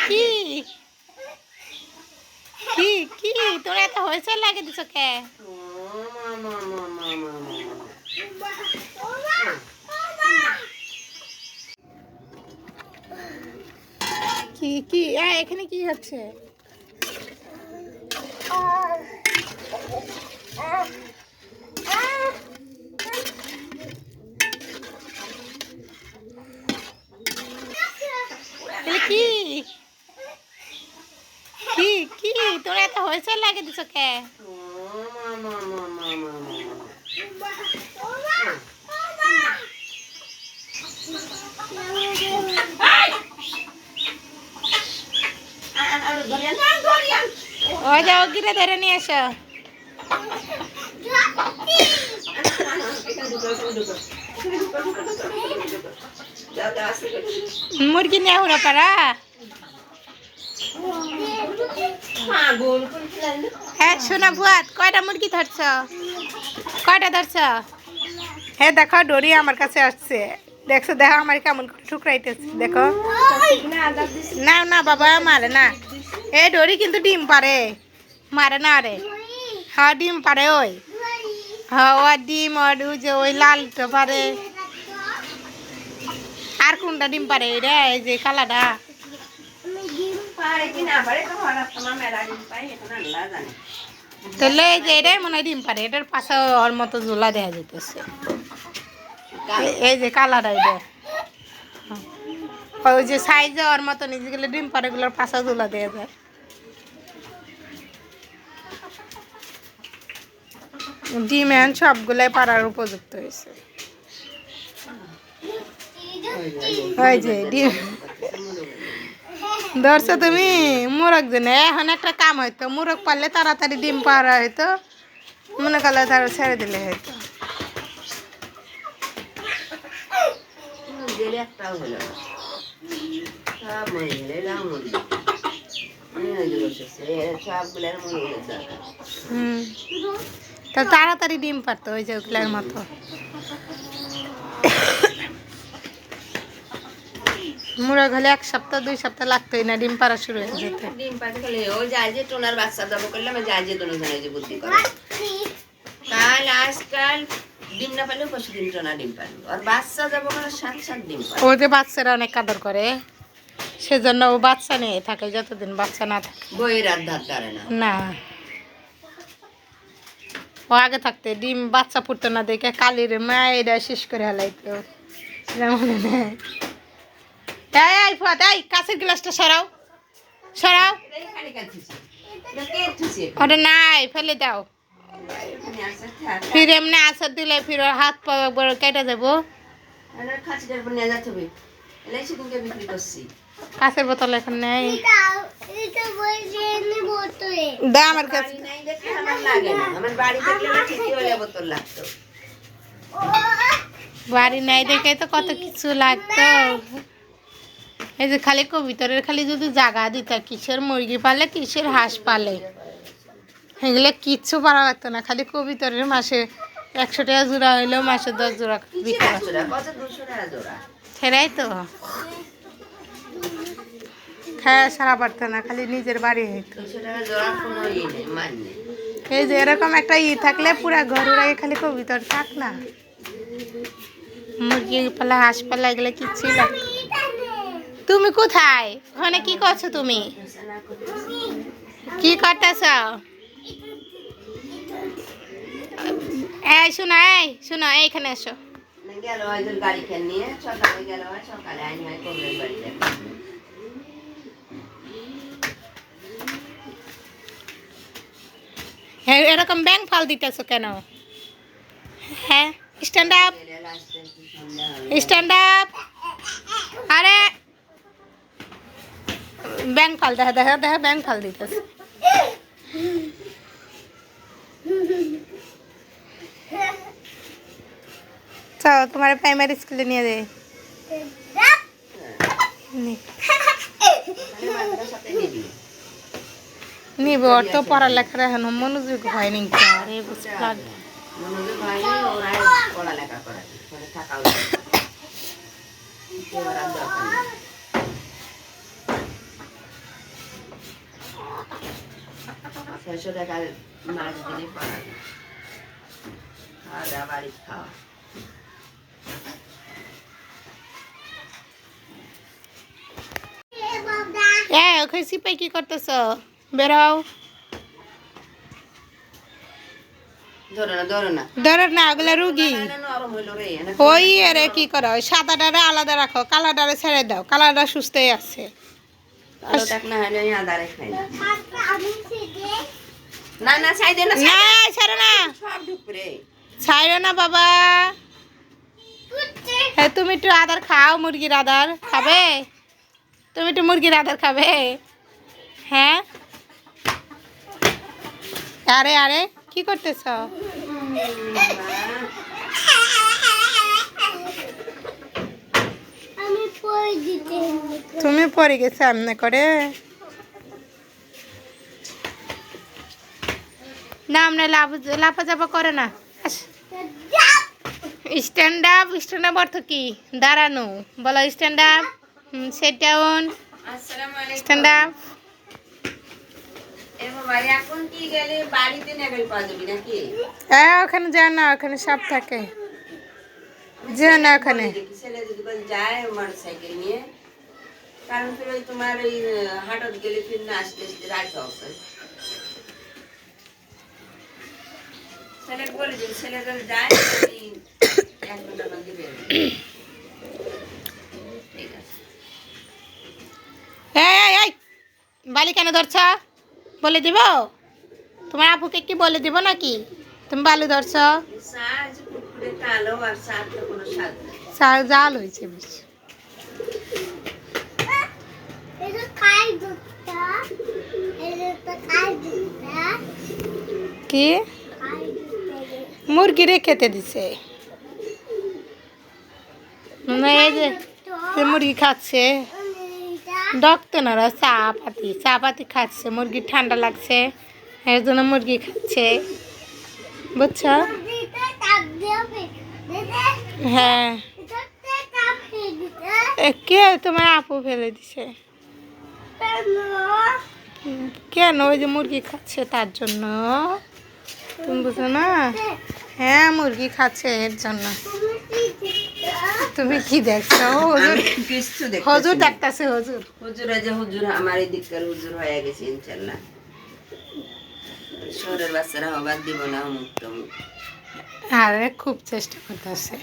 কি কি কি তোরা এত হয়েছে লাগে দিছ কে? কি কি এখানে কি হচ্ছে? কি কি কি তোরা এত হয়েছে লাগে দিছ কে? ও যাও গিরে ধরে নিয়ে এসো। মুরগি নিয়ে হুড়া পারা। হ্যাঁ শোনা বুয়াত কয়টা মুরগি ধরছ? কয়টা ধরছ? হ্যাঁ দেখো ডোরি আমার কাছে আসছে। দেখছো দেখো আমার কেমন করে ঠুকরাইতেছে দেখো। না না বাবা মারে না। এ ডোরি কিন্তু ডিম পারে, মারে না রে। হ্যাঁ ডিম পারে ওই। হ্যাঁ ও ডিম আর যে ওই লালটা পারে। আর কোনটা ডিম পারে রে? এই যে কালাটা। তাহলে এই যে এটাই মনে হয় ডিম পারে। এটার পাশে ওর মতো ঝোলা দেওয়া যেতেছে। এই যে কালারটা এটা ওই যে সাইজে ওর মতো নিজে গেলে ডিম পারে গুলোর পাশে ঝোলা দেওয়া যায়। ডিম এখন সবগুলাই পাড়ার উপযুক্ত হয়েছে। ওই যে ডিম ধরছো তুমি মোরগ জন্য এখন একটা কাম হইতো, মোরগ পারলে তাড়াতাড়ি ডিম পাড়া হইতো, মনে করলে তারা ছেড়ে দিলে হয়তো। তা তাড়াতাড়ি ডিম পারতো ওই যে ওগুলার মতো। মুরগ হলে 1 সপ্তাহ 2 সপ্তাহ লাগতোই না ডিম পাড়া শুরু হয়ে যেত। ডিম পাড়তে গেলে ওই যায় যে টোনার বাচ্চা যাবো করলাম যায় যে দোনো জনে যে বুদ্ধি করে কাল আজকাল ডিম না পারলেও 25 দিন টোনা ডিম পারলো আর বাচ্চা যাবো করে 7 ডিম পারে। ও যে বাচ্চারা অনেক কাদর করে সেজন্য ও বাচ্চা নিয়ে থাকে যতদিন বাচ্চা না থাকে। বইয়ের আর ধার ধারে না না ও আগে থাকতে ডিম বাচ্চা ফুটতো না দেখে কালির মায়েরা শেষ করে হেলাইতো মনে নেই। এই ফুয়াদ এই কাঁচের গ্লাসটা সরাও সরাও। ওটা নাই ফেলে দাও। ফির এমনি আসার দিলে ফির হাত পা একবার কেটে যাবো। কাঁচের বোতল এখন নেই দে আমার কাছে। বাড়ি নাই দেখে তো কত কিছু লাগতো। এই যে খালি কবিতরের খালি যদি জায়গা দিত কিসের মুরগি পালে কিসের হাঁস পালে এগুলো কিচ্ছু পারা লাগতো না। খালি কবিতরের মাসে 100 টাকা জোড়া হইলেও মাসে 10 জোড়া বিক্রি সেটাই তো খায় সারা পারতো না খালি নিজের বাড়ি হইতো। এই যে এরকম একটা থাকলে পুরা ঘর উড়াই খালি কবিতর থাক না মুরগি পালা হাঁস পালা এগুলো কিচ্ছুই লাগতো। তুমি কোথায় ওখানে কি করছো? তুমি কি করতেছ? এই শোনো এই শোনো এইখানে এসো। এরকম ব্যাংক ফাল দিতেছো কেন? হ্যাঁ স্ট্যান্ড আপ স্ট্যান্ড আপ। আরে ব্যাংক ফাল দেখা দেখা দেখা ব্যাংক ফাল দিতেছে। চলো তোমার প্রাইমারি স্কুলে নিয়ে যাই। নিব ওর তো পড়ালেখার এখন মনোযোগ হয়নি। 600 টাকা মাস দিলে পাওয়া যায়। খাওয়া দাওয়া বাড়ির খাওয়া। ওখানে সিপাই কি করতেছ? বেরাও। ধরো না ধরো না, ওগুলা রুগী। নরম হইলো রে ওই আরে কি করো, ওই সাদাটারে আলাদা রাখো, কালাটারে ছেড়ে দাও, কালারটা সুস্থই আছে। কালো টাক না হলে আমি আদারে খাই না। না না ছাই দে না, না ছাড়ো না, সব ঢুকবে রে। ছাড়ো না বাবা। হ্যাঁ, তুমি একটু আদার খাও, মুরগির আদার খাবে? তুমি একটু মুরগির আদার খাবে? হ্যাঁ, আরে আরে কি করতেছ? তুমি পড়ে গেছো এমনি করে? না, আমরা লাফাচাপা করে না। স্ট্যান্ড আপ, স্ট্যান্ড আপ অর্থ কি? দাঁড়ানো বলো। স্ট্যান্ড আপ, সেট ডাউন, আসসালামু আলাইকুম। Stand up. এ বাবা, এখন কি গেলে বাড়িতে নেবেল পাওয়া যাবে নাকি? হ্যাঁ, ওখানে যাও না, ওখানে সাপ থাকে, যেও না ওখানে। ছেলে যদি যায় মোটর সাইকেল নিয়ে, কারণ ফির ওই তোমার ওই হাটত গেলে ফির না আসতে আসতে রাত হবে। ছেলে বলে দিন, ছেলে যদি যায় আমি 1 ঘন্টা বাদে বেরোবো। ঠিক আছে। এই বালি কেন ধরছ? বলে দিব? তোমার আপুকে কি বলে দিব নাকি তুমি বালু ধরছ? সাজ কুকুরে কালো আর সাজ তো কোনো স্বাদ নেই। জাল হয়েছে বেশি। কি মুরগিরে খেতে দিছে? না, এই যে মুরগি খাচ্ছে ডক্টনারা চা পাতি খাচ্ছে, মুরগি ঠান্ডা লাগছে এর জন্য মুরগি খাচ্ছে, বুঝছো? হ্যাঁ, কে তোমার আপু ফেলে দিছে? কেন? ওই যে মুরগি খাচ্ছে তার জন্য, তুমি বুঝো না? হ্যাঁ, মুরগি খাচ্ছে এর জন্য। তুমি কি দেখছো? হুজুর কিছু হুজুর দেখতেছে, হুজুর। হুজুর আছে, হুজুর আমার এই দিককার হুজুর হয়ে গেছে ইনশাল্লাহ। শহরের বাচ্চারা হবার দিব না মুক্ত। আরে খুব চেষ্টা করতেছে।